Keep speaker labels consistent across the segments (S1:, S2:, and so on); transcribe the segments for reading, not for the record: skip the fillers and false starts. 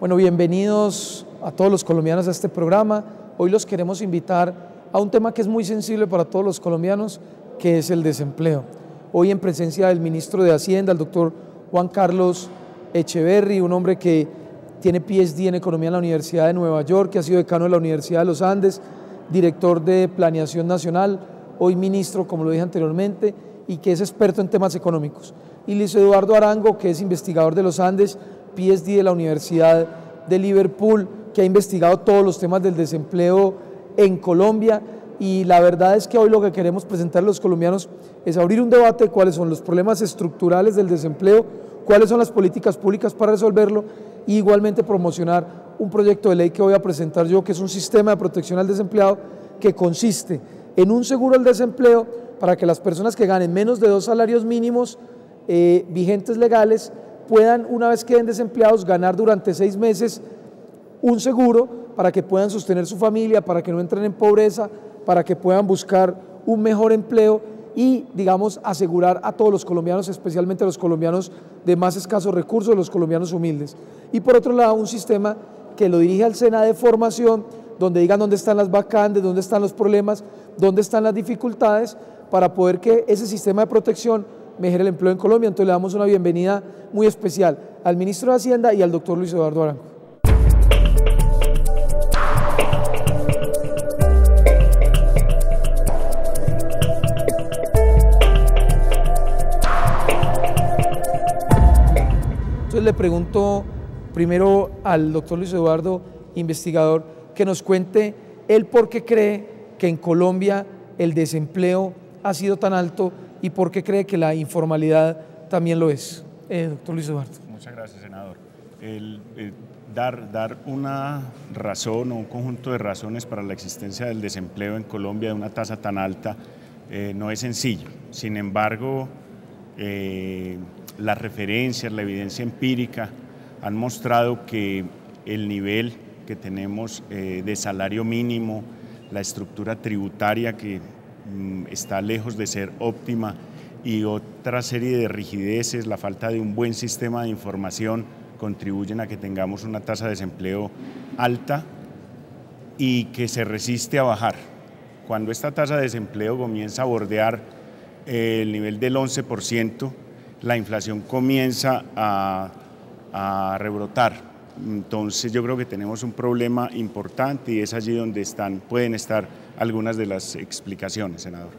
S1: Bueno, bienvenidos a todos los colombianos a este programa. Hoy los queremos invitar a un tema que es muy sensible para todos los colombianos, que es el desempleo. Hoy en presencia del ministro de Hacienda, el doctor Juan Carlos Echeverry, un hombre que tiene PhD en Economía en la Universidad de Nueva York, que ha sido decano de la Universidad de los Andes, director de Planeación Nacional, hoy ministro, como lo dije anteriormente, y que es experto en temas económicos. Y Luis Eduardo Arango, que es investigador de los Andes, PhD de la Universidad de Liverpool, que ha investigado todos los temas del desempleo en Colombia, y la verdad es que hoy lo que queremos presentar a los colombianos es abrir un debate de cuáles son los problemas estructurales del desempleo, cuáles son las políticas públicas para resolverlo, y igualmente promocionar un proyecto de ley que voy a presentar yo, que es un sistema de protección al desempleado que consiste en un seguro al desempleo para que las personas que ganen menos de 2 salarios mínimos vigentes legales puedan, una vez queden desempleados, ganar durante 6 meses un seguro para que puedan sostener su familia, para que no entren en pobreza, para que puedan buscar un mejor empleo y, digamos, asegurar a todos los colombianos, especialmente a los colombianos de más escasos recursos, los colombianos humildes. Y por otro lado, un sistema que lo dirige al SENA de formación, donde digan dónde están las vacantes, dónde están los problemas, dónde están las dificultades, para poder que ese sistema de protección mejore el empleo en Colombia. Entonces le damos una bienvenida muy especial al ministro de Hacienda y al doctor Luis Eduardo Arango. Entonces le pregunto primero al doctor Luis Eduardo, investigador, que nos cuente él por qué cree que en Colombia el desempleo ha sido tan alto y por qué cree que la informalidad también lo es. Doctor Luis Eduardo.
S2: Muchas gracias, senador. Dar una razón o un conjunto de razones para la existencia del desempleo en Colombia de una tasa tan alta no es sencillo. Sin embargo, las referencias, la evidencia empírica han mostrado que el nivel que tenemos de salario mínimo, la estructura tributaria que está lejos de ser óptima y otra serie de rigideces, la falta de un buen sistema de información contribuyen a que tengamos una tasa de desempleo alta y que se resiste a bajar. Cuando esta tasa de desempleo comienza a bordear el nivel del 11%, la inflación comienza a rebrotar. Entonces yo creo que tenemos un problema importante y es allí donde pueden estar algunas de las explicaciones, senador.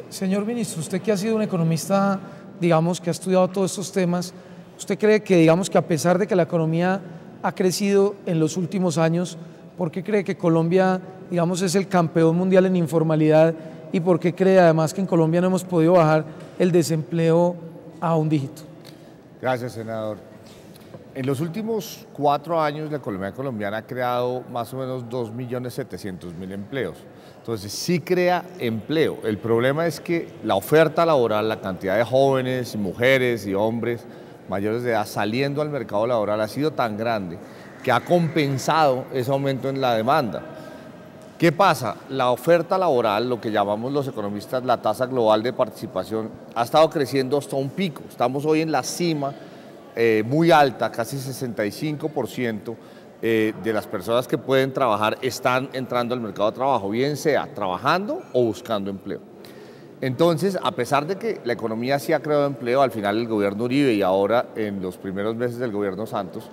S1: Señor ministro, usted que ha sido un economista, digamos, que ha estudiado todos estos temas, ¿usted cree que, digamos, que a pesar de que la economía ha crecido en los últimos años, por qué cree que Colombia, digamos, es el campeón mundial en informalidad y por qué cree además que en Colombia no hemos podido bajar el desempleo a un dígito?
S3: Gracias, senador. En los últimos 4 años la economía colombiana ha creado más o menos 2.700.000 empleos. Entonces sí crea empleo. El problema es que la oferta laboral, la cantidad de jóvenes, mujeres y hombres mayores de edad saliendo al mercado laboral ha sido tan grande que ha compensado ese aumento en la demanda. ¿Qué pasa? La oferta laboral, lo que llamamos los economistas la tasa global de participación, ha estado creciendo hasta un pico. Estamos hoy en la cima muy alta, casi 65% de las personas que pueden trabajar están entrando al mercado de trabajo, bien sea trabajando o buscando empleo. Entonces, a pesar de que la economía sí ha creado empleo, al final el gobierno Uribe y ahora en los primeros meses del gobierno Santos,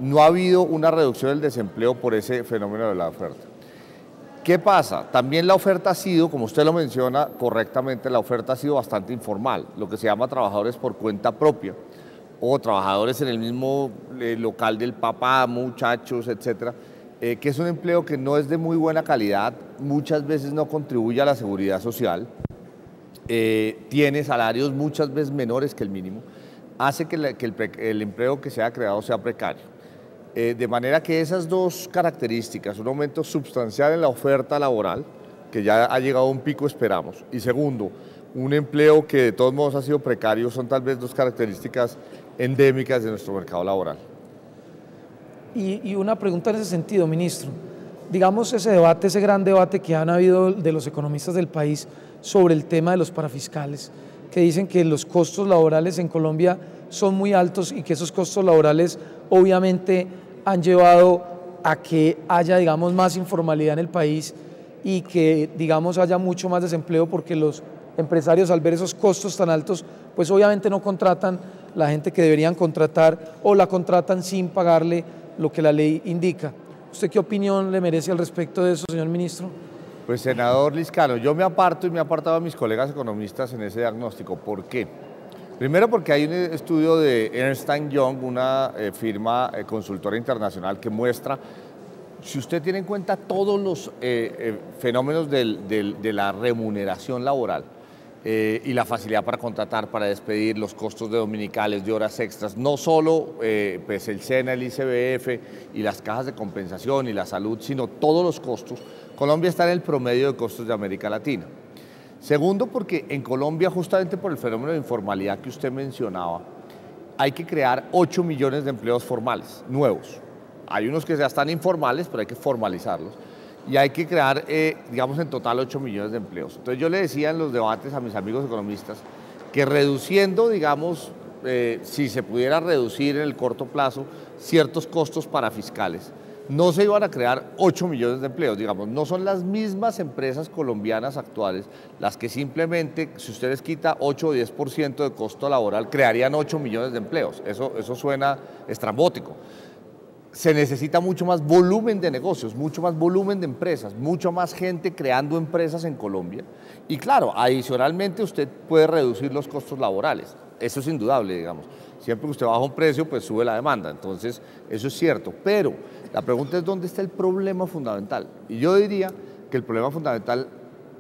S3: no ha habido una reducción del desempleo por ese fenómeno de la oferta. ¿Qué pasa? También la oferta ha sido, como usted lo menciona correctamente, la oferta ha sido bastante informal, lo que se llama trabajadores por cuenta propia o trabajadores en el mismo local del papá, muchachos, etcétera, que es un empleo que no es de muy buena calidad, muchas veces no contribuye a la seguridad social, tiene salarios muchas veces menores que el mínimo, hace que el empleo que se ha creado sea precario. De manera que esas dos características, un aumento sustancial en la oferta laboral, que ya ha llegado a un pico, esperamos, y segundo, un empleo que de todos modos ha sido precario, son tal vez dos características endémicas de nuestro mercado laboral.
S1: Y una pregunta en ese sentido, ministro. Digamos ese debate, ese gran debate que han habido de los economistas del país sobre el tema de los parafiscales, que dicen que los costos laborales en Colombia son muy altos y que esos costos laborales obviamente han llevado a que haya, digamos, más informalidad en el país y que, digamos, haya mucho más desempleo porque los empresarios, al ver esos costos tan altos, pues obviamente no contratan la gente que deberían contratar o la contratan sin pagarle lo que la ley indica. ¿Usted qué opinión le merece al respecto de eso, señor ministro?
S3: Pues, senador Liscano, yo me aparto y me he apartado a mis colegas economistas en ese diagnóstico. ¿Por qué? Primero porque hay un estudio de Ernst & Young, una firma consultora internacional, que muestra, si usted tiene en cuenta todos los fenómenos de la remuneración laboral y la facilidad para contratar, para despedir, los costos de dominicales, de horas extras, no solo pues el SENA, el ICBF y las cajas de compensación y la salud, sino todos los costos, Colombia está en el promedio de costos de América Latina. Segundo, porque en Colombia, justamente por el fenómeno de informalidad que usted mencionaba, hay que crear 8 millones de empleos formales, nuevos. Hay unos que ya están informales, pero hay que formalizarlos. Y hay que crear, digamos, en total 8 millones de empleos. Entonces yo le decía en los debates a mis amigos economistas que reduciendo, digamos, si se pudiera reducir en el corto plazo ciertos costos parafiscales, no se iban a crear 8 millones de empleos, digamos, no son las mismas empresas colombianas actuales las que simplemente, si usted les quita 8 o 10% de costo laboral, crearían 8 millones de empleos. Eso suena estrambótico. Se necesita mucho más volumen de negocios, mucho más volumen de empresas, mucho más gente creando empresas en Colombia. Y claro, adicionalmente usted puede reducir los costos laborales, eso es indudable, digamos. Siempre que usted baja un precio, pues sube la demanda, entonces eso es cierto. Pero la pregunta es dónde está el problema fundamental. Y yo diría que el problema fundamental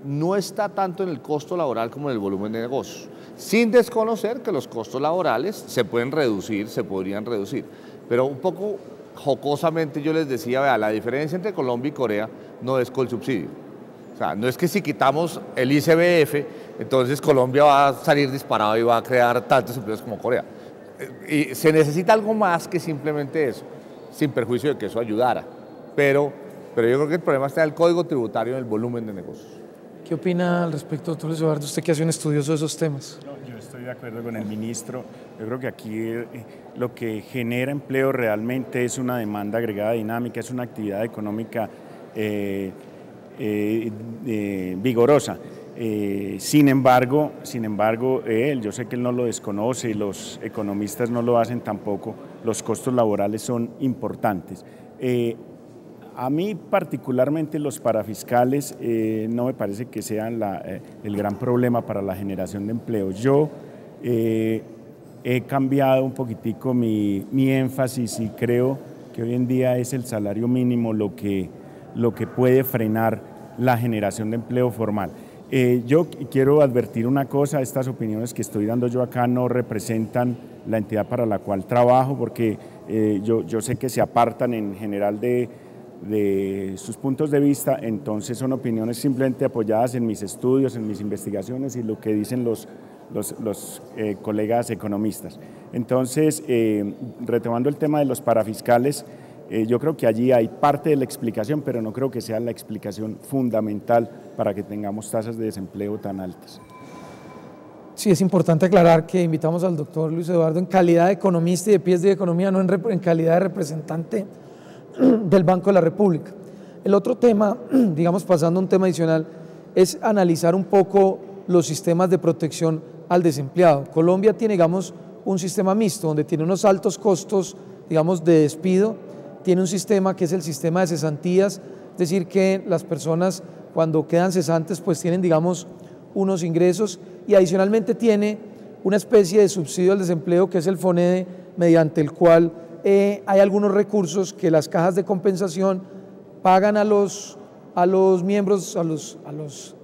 S3: no está tanto en el costo laboral como en el volumen de negocios, sin desconocer que los costos laborales se pueden reducir, se podrían reducir. Pero un poco jocosamente yo les decía, vea, la diferencia entre Colombia y Corea no es con el subsidio. O sea, no es que si quitamos el ICBF, entonces Colombia va a salir disparado y va a crear tantos empleos como Corea. Y se necesita algo más que simplemente eso, sin perjuicio de que eso ayudara. Pero yo creo que el problema está en el código tributario y en el volumen de negocios.
S1: ¿Qué opina al respecto, doctor Luis Eduardo, usted que hace un estudioso de esos temas?
S2: Yo estoy de acuerdo con el ministro. Yo creo que aquí lo que genera empleo realmente es una demanda agregada dinámica, es una actividad económica vigorosa. Sin embargo, yo sé que él no lo desconoce y los economistas no lo hacen tampoco, los costos laborales son importantes. A mí particularmente los parafiscales no me parece que sean el gran problema para la generación de empleo. Yo he cambiado un poquitico mi énfasis y creo que hoy en día es el salario mínimo lo que puede frenar la generación de empleo formal. Yo quiero advertir una cosa, estas opiniones que estoy dando yo acá no representan la entidad para la cual trabajo, porque yo sé que se apartan en general de sus puntos de vista, entonces son opiniones simplemente apoyadas en mis estudios, en mis investigaciones y lo que dicen los colegas economistas. Entonces, retomando el tema de los parafiscales, yo creo que allí hay parte de la explicación, pero no creo que sea la explicación fundamental para que tengamos tasas de desempleo tan altas.
S1: Sí, es importante aclarar que invitamos al doctor Luis Eduardo en calidad de economista y de pies de economía, no en calidad de representante del Banco de la República. El otro tema, digamos pasando a un tema adicional, es analizar un poco los sistemas de protección al desempleado. Colombia tiene, digamos, un sistema mixto, donde tiene unos altos costos, digamos, de despido, tiene un sistema que es el sistema de cesantías, es decir, que las personas cuando quedan cesantes pues tienen, digamos, unos ingresos, y adicionalmente tiene una especie de subsidio al desempleo que es el FONEDE, mediante el cual hay algunos recursos que las cajas de compensación pagan a los miembros, a los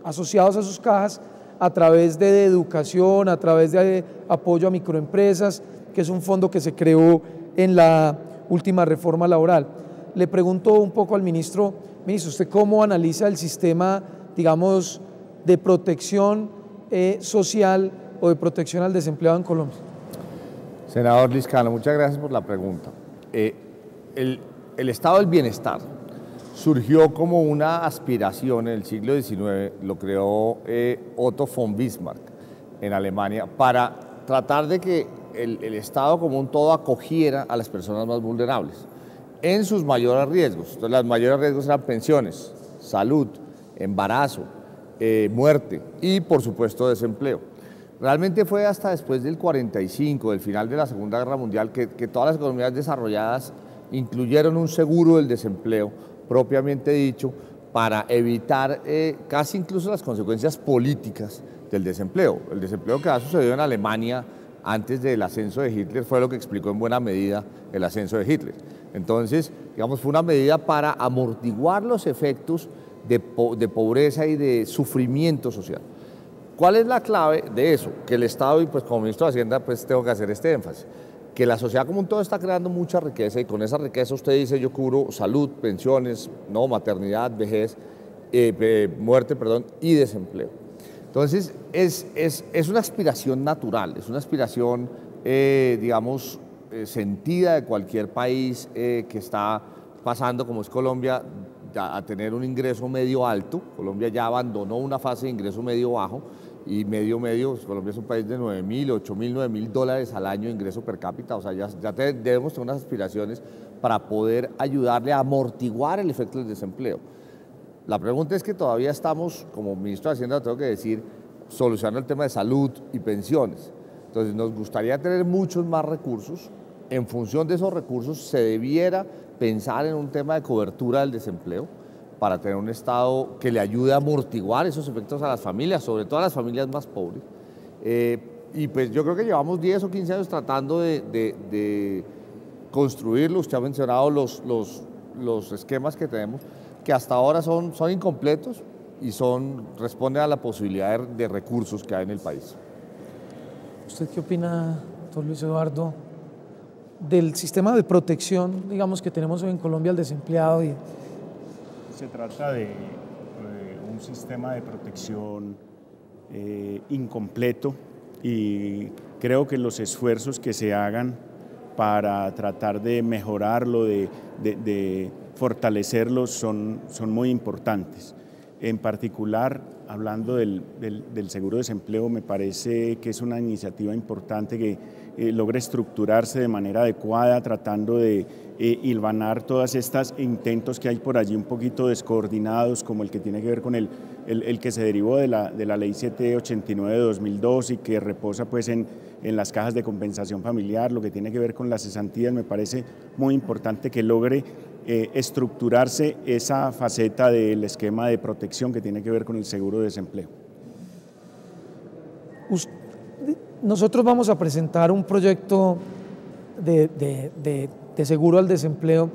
S1: asociados a sus cajas, a través de educación, a través de apoyo a microempresas, que es un fondo que se creó en la última reforma laboral. Le pregunto un poco al ministro, ¿usted cómo analiza el sistema, digamos, de protección social o de protección al desempleado en Colombia?
S3: Senador Liscano, muchas gracias por la pregunta. el estado del bienestar surgió como una aspiración en el siglo XIX, lo creó Otto von Bismarck en Alemania, para tratar de que el Estado como un todo acogiera a las personas más vulnerables en sus mayores riesgos. Entonces, los mayores riesgos eran pensiones, salud, embarazo, muerte y, por supuesto, desempleo. Realmente fue hasta después del 45, del final de la Segunda Guerra Mundial, que todas las economías desarrolladas incluyeron un seguro del desempleo, propiamente dicho, para evitar casi incluso las consecuencias políticas del desempleo. El desempleo que ha sucedido en Alemania antes del ascenso de Hitler fue lo que explicó en buena medida el ascenso de Hitler. Entonces, digamos, fue una medida para amortiguar los efectos de pobreza y de sufrimiento social. ¿Cuál es la clave de eso? Que el Estado, y pues como ministro de Hacienda, pues tengo que hacer este énfasis, que la sociedad como un todo está creando mucha riqueza y con esa riqueza usted dice yo cubro salud, pensiones, no, maternidad, vejez, muerte, perdón, y desempleo. Entonces es una aspiración natural, es una aspiración, digamos, sentida de cualquier país que está pasando, como es Colombia, a tener un ingreso medio alto. Colombia ya abandonó una fase de ingreso medio bajo y medio, Colombia es un país de 9.000, 8.000, 9.000 dólares al año de ingreso per cápita, o sea, ya debemos tener unas aspiraciones para poder ayudarle a amortiguar el efecto del desempleo. La pregunta es que todavía estamos, como ministro de Hacienda, tengo que decir, solucionando el tema de salud y pensiones. Entonces, nos gustaría tener muchos más recursos. En función de esos recursos, se debiera pensar en un tema de cobertura del desempleo para tener un Estado que le ayude a amortiguar esos efectos a las familias, sobre todo a las familias más pobres. Y pues yo creo que llevamos 10 o 15 años tratando de construirlo. Usted ha mencionado los esquemas que tenemos, que hasta ahora son incompletos y responden a la posibilidad de recursos que hay en el país.
S1: ¿Usted qué opina, doctor Luis Eduardo, del sistema de protección, digamos, que tenemos hoy en Colombia al desempleado?
S2: Se trata de un sistema de protección incompleto y creo que los esfuerzos que se hagan para tratar de mejorarlo, de fortalecerlo, son muy importantes. En particular, hablando del seguro de desempleo, me parece que es una iniciativa importante que logra estructurarse de manera adecuada, tratando de hilvanar todas estas intentos que hay por allí un poquito descoordinados, como el que tiene que ver con el que se derivó de la Ley 789 de 2002 y que reposa pues en las cajas de compensación familiar, lo que tiene que ver con las cesantías. Me parece muy importante que logre estructurarse esa faceta del esquema de protección que tiene que ver con el seguro de desempleo.
S1: Nosotros vamos a presentar un proyecto de seguro al desempleo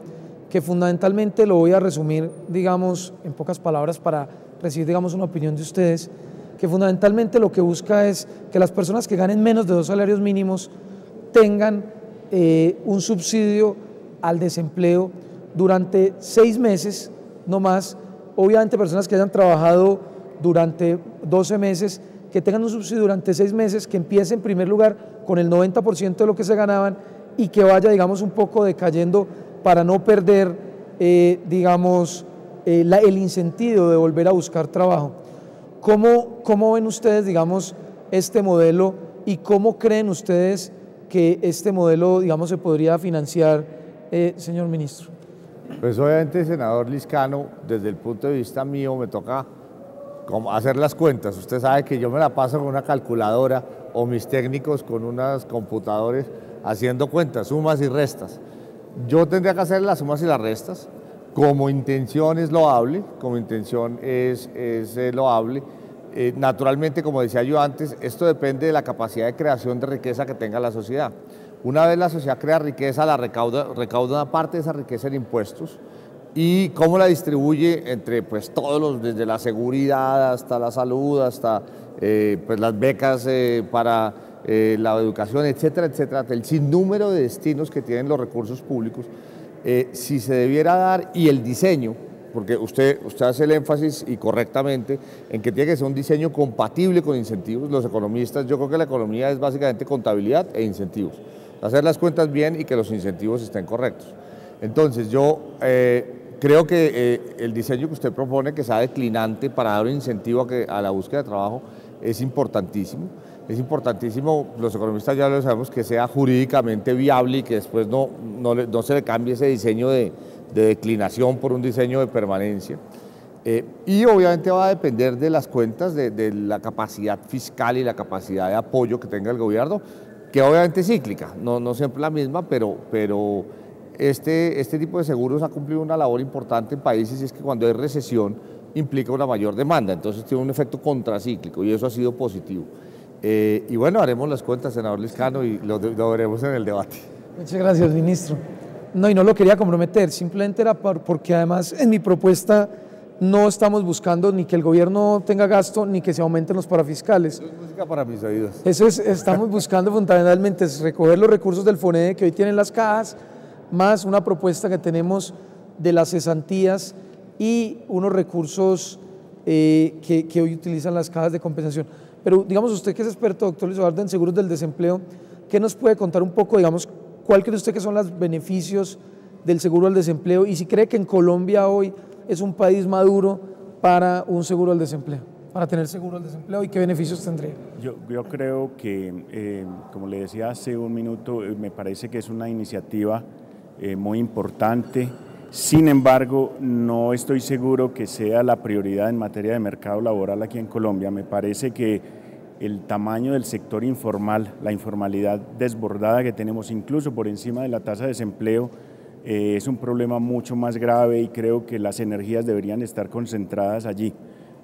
S1: que fundamentalmente lo voy a resumir, digamos, en pocas palabras para recibir, digamos, una opinión de ustedes, que fundamentalmente lo que busca es que las personas que ganen menos de 2 salarios mínimos tengan un subsidio al desempleo durante 6 meses, no más. Obviamente personas que hayan trabajado durante 12 meses, que tengan un subsidio durante 6 meses, que empiece en primer lugar con el 90% de lo que se ganaban y que vaya, digamos, un poco decayendo para no perder, digamos, el incentivo de volver a buscar trabajo. ¿Cómo ven ustedes, digamos, este modelo y cómo creen ustedes que este modelo, digamos, se podría financiar, señor ministro?
S3: Pues obviamente, senador Liscano, desde el punto de vista mío me toca hacer las cuentas. Usted sabe que yo me la paso con una calculadora o mis técnicos con unos computadores haciendo cuentas, sumas y restas. Yo tendría que hacer las sumas y las restas. Como intención es loable, loable. Naturalmente, como decía yo antes, esto depende de la capacidad de creación de riqueza que tenga la sociedad. Una vez la sociedad crea riqueza, la recauda una parte de esa riqueza en impuestos y cómo la distribuye entre pues, todos desde la seguridad hasta la salud, hasta pues, las becas para la educación, etcétera, etcétera, el sinnúmero de destinos que tienen los recursos públicos. Si se debiera dar, y el diseño, porque usted hace el énfasis y correctamente en que tiene que ser un diseño compatible con incentivos. Los economistas, yo creo que la economía es básicamente contabilidad e incentivos. Hacer las cuentas bien y que los incentivos estén correctos. Entonces yo creo que el diseño que usted propone, que sea declinante para dar un incentivo a la búsqueda de trabajo, es importantísimo. Es importantísimo, los economistas ya lo sabemos, que sea jurídicamente viable y que después no se le cambie ese diseño de declinación por un diseño de permanencia. Y obviamente va a depender de las cuentas, de la capacidad fiscal y la capacidad de apoyo que tenga el gobierno, que obviamente es cíclica, no siempre la misma, pero este tipo de seguros ha cumplido una labor importante en países, y es que cuando hay recesión implica una mayor demanda, entonces tiene un efecto contracíclico y eso ha sido positivo. Y bueno, haremos las cuentas, senador Lizcano, y lo veremos en el debate.
S1: Muchas gracias, ministro. No, y no lo quería comprometer, simplemente era porque además en mi propuesta no estamos buscando ni que el gobierno tenga gasto ni que se aumenten los parafiscales.
S3: Eso es música para mis oídos.
S1: Eso es, estamos buscando fundamentalmente es recoger los recursos del FONEDE que hoy tienen las cajas, más una propuesta que tenemos de las cesantías y unos recursos que hoy utilizan las cajas de compensación. Pero digamos, usted que es experto, doctor Luis Eduardo, en seguros del desempleo, ¿qué nos puede contar un poco, digamos, cuál cree usted que son los beneficios del seguro del desempleo y si cree que en Colombia hoy es un país maduro para un seguro del desempleo, para tener seguro del desempleo y qué beneficios tendría?
S2: Yo creo que, como le decía hace un minuto, me parece que es una iniciativa muy importante. Sin embargo, no estoy seguro que sea la prioridad en materia de mercado laboral aquí en Colombia. Me parece que el tamaño del sector informal, la informalidad desbordada que tenemos, incluso por encima de la tasa de desempleo, es un problema mucho más grave y creo que las energías deberían estar concentradas allí.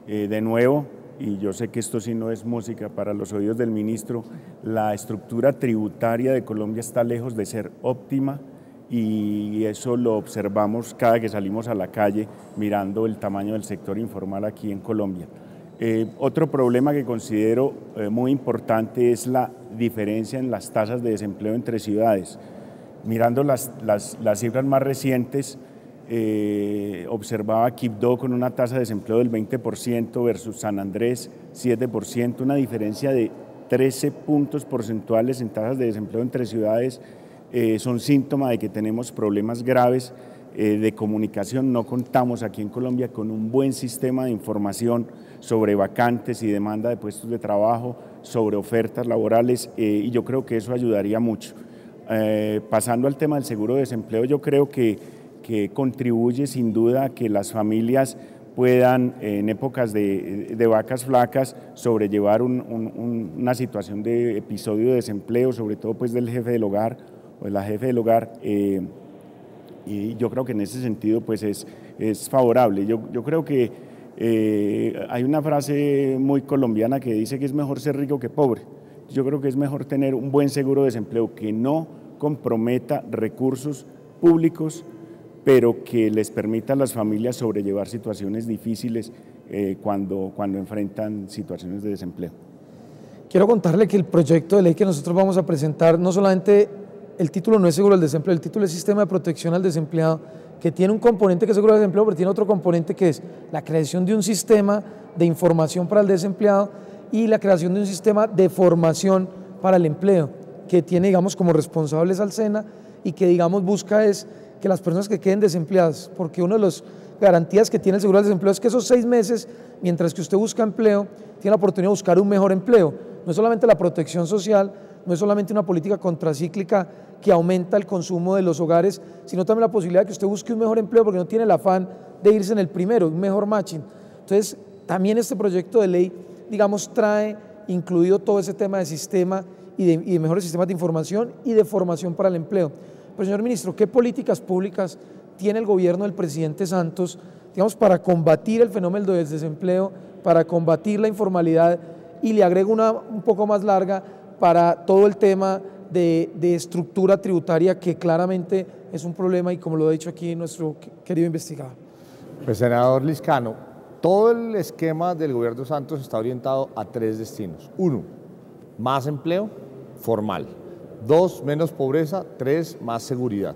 S2: De nuevo, y yo sé que esto sí no es música para los oídos del ministro, la estructura tributaria de Colombia está lejos de ser óptima y eso lo observamos cada que salimos a la calle mirando el tamaño del sector informal aquí en Colombia. Otro problema que considero muy importante es la diferencia en las tasas de desempleo entre ciudades. Mirando las cifras más recientes, observaba Quibdó con una tasa de desempleo del 20% versus San Andrés 7%, una diferencia de 13 puntos porcentuales en tasas de desempleo entre ciudades. Son síntoma de que tenemos problemas graves de comunicación. No contamos aquí en Colombia con un buen sistema de información sobre vacantes y demanda de puestos de trabajo, sobre ofertas laborales, y yo creo que eso ayudaría mucho. Pasando al tema del seguro de desempleo, yo creo que contribuye sin duda a que las familias puedan en épocas de vacas flacas sobrellevar una situación de episodio de desempleo, sobre todo pues del jefe del hogar o de la jefe del hogar, y yo creo que en ese sentido pues es favorable. Yo creo que hay una frase muy colombiana que dice que es mejor ser rico que pobre. Yo creo que es mejor tener un buen seguro de desempleo que no comprometa recursos públicos, pero que les permita a las familias sobrellevar situaciones difíciles cuando enfrentan situaciones de desempleo.
S1: Quiero contarle que el proyecto de ley que nosotros vamos a presentar, no solamente el título no es seguro del desempleo, el título es Sistema de Protección al Desempleado, que tiene un componente que es seguro del desempleo, pero tiene otro componente que es la creación de un sistema de información para el desempleado y la creación de un sistema de formación para el empleo, que tiene, digamos, como responsables al SENA y que, digamos, busca es que las personas que queden desempleadas, porque una de las garantías que tiene el seguro del desempleo es que esos 6 meses, mientras que usted busca empleo, tiene la oportunidad de buscar un mejor empleo. No es solamente la protección social, no es solamente una política contracíclica que aumenta el consumo de los hogares, sino también la posibilidad de que usted busque un mejor empleo porque no tiene el afán de irse en el primero, un mejor matching. Entonces, también este proyecto de ley, digamos, trae incluido todo ese tema de sistema y de mejores sistemas de información y de formación para el empleo. Pero, señor ministro, ¿qué políticas públicas tiene el gobierno del presidente Santos, digamos, para combatir el fenómeno del desempleo, para combatir la informalidad? Y le agrego una un poco más larga para todo el tema de estructura tributaria, que claramente es un problema y como lo ha dicho aquí nuestro querido investigador.
S3: Pues, senador Lizcano, todo el esquema del gobierno Santos está orientado a 3 destinos. 1, más empleo formal. 2, menos pobreza. 3, más seguridad.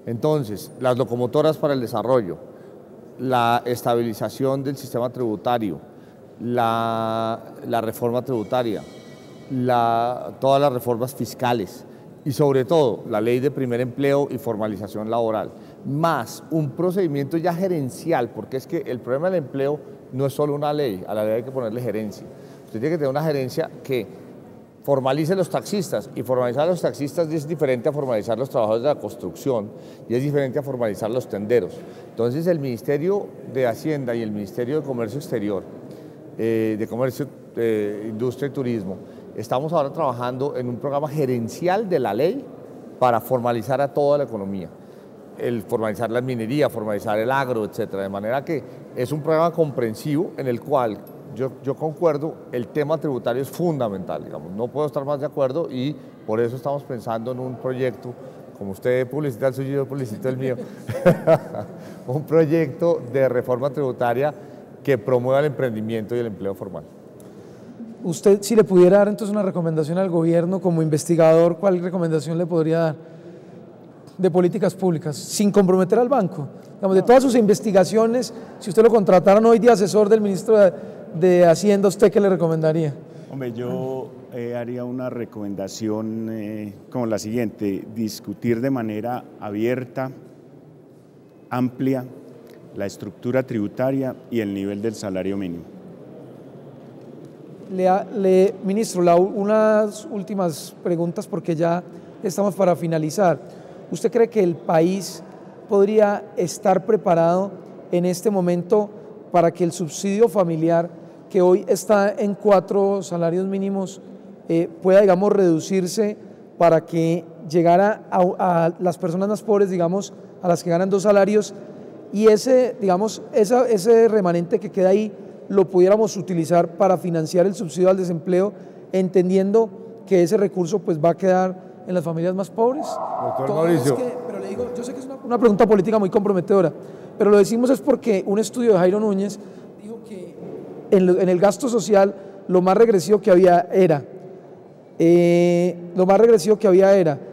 S3: Entonces, las locomotoras para el desarrollo, la estabilización del sistema tributario, la reforma tributaria, todas las reformas fiscales y sobre todo la ley de primer empleo y formalización laboral, más un procedimiento ya gerencial, porque es que el problema del empleo no es solo una ley, a la ley hay que ponerle gerencia. Usted tiene que tener una gerencia que formalice los taxistas, y formalizar a los taxistas es diferente a formalizar los trabajadores de la construcción y es diferente a formalizar los tenderos. Entonces el Ministerio de Hacienda y el Ministerio de Comercio Exterior, de Comercio, Industria y Turismo, estamos ahora trabajando en un programa gerencial de la ley para formalizar a toda la economía. El formalizar la minería, formalizar el agro, etcétera. De manera que es un programa comprensivo en el cual yo concuerdo, el tema tributario es fundamental, digamos. No puedo estar más de acuerdo y por eso estamos pensando en un proyecto, como usted publicita el suyo, yo publicito el mío, un proyecto de reforma tributaria que promueva el emprendimiento y el empleo formal.
S1: Usted, si le pudiera dar entonces una recomendación al gobierno como investigador, ¿cuál recomendación le podría dar de políticas públicas, sin comprometer al banco? Digamos, de todas sus investigaciones, si usted lo contrataran hoy de asesor del ministro de Hacienda, ¿usted qué le recomendaría?
S2: Hombre, yo haría una recomendación como la siguiente: discutir de manera abierta, amplia, la estructura tributaria y el nivel del salario mínimo.
S1: Ministro, unas últimas preguntas porque ya estamos para finalizar. ¿Usted cree que el país podría estar preparado en este momento para que el subsidio familiar, que hoy está en 4 salarios mínimos, pueda, digamos, reducirse para que llegara a las personas más pobres, digamos, a las que ganan 2 salarios, y ese remanente que queda ahí lo pudiéramos utilizar para financiar el subsidio al desempleo, entendiendo que ese recurso pues va a quedar en las familias más pobres?
S3: Doctor Mauricio.
S1: Pero le digo, yo sé que es una pregunta política muy comprometedora, pero lo decimos es porque un estudio de Jairo Núñez dijo que en el gasto social lo más regresivo que había era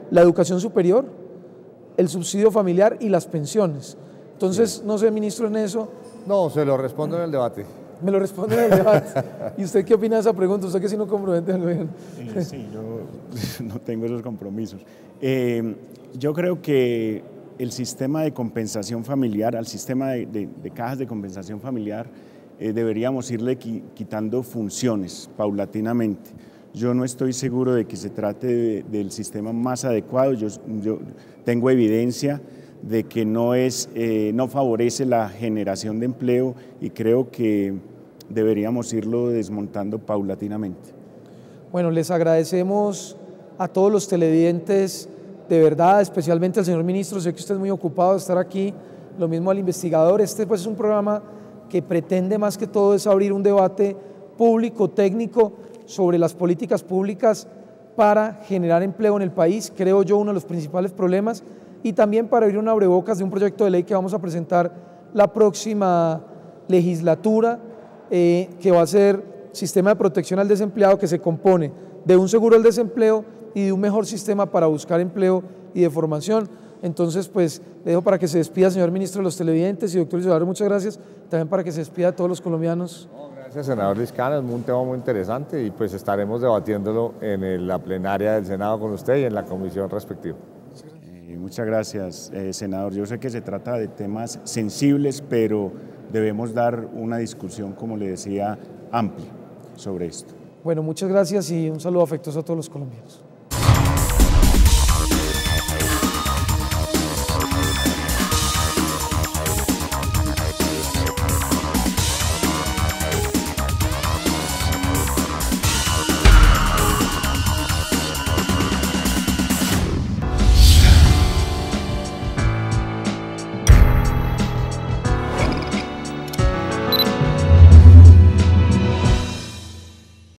S1: la educación superior, el subsidio familiar y las pensiones. Entonces, sí. No sé, ministro, en eso.
S3: No, se lo respondo en el debate.
S1: Me lo responde en el debate. ¿Y usted qué opina de esa pregunta? ¿Usted que sí no compromete al gobierno?
S2: Sí, yo no tengo esos compromisos. Yo creo que el sistema de compensación familiar, al sistema de cajas de compensación familiar, deberíamos irle quitando funciones paulatinamente. Yo no estoy seguro de que se trate del sistema más adecuado. Yo tengo evidencia de que no favorece la generación de empleo y creo que deberíamos irlo desmontando paulatinamente.
S1: Bueno, les agradecemos a todos los televidentes, de verdad, especialmente al señor ministro. Sé que usted es muy ocupado de estar aquí, lo mismo al investigador. Este pues es un programa que pretende más que todo es abrir un debate público, técnico, sobre las políticas públicas para generar empleo en el país, creo yo uno de los principales problemas, y también para abrir un abrebocas de un proyecto de ley que vamos a presentar la próxima legislatura, que va a ser sistema de protección al desempleado, que se compone de un seguro al desempleo y de un mejor sistema para buscar empleo y de formación. Entonces, pues, le dejo para que se despida, señor ministro, de los televidentes, y doctor Isidoro, muchas gracias, también para que se despida de todos los colombianos.
S3: Gracias, senador Liscano, es un tema muy interesante y pues estaremos debatiéndolo en la plenaria del Senado con usted y en la comisión respectiva.
S2: Muchas gracias, senador. Yo sé que se trata de temas sensibles, pero debemos dar una discusión, como le decía, amplia sobre esto.
S1: Bueno, muchas gracias y un saludo afectuoso a todos los colombianos.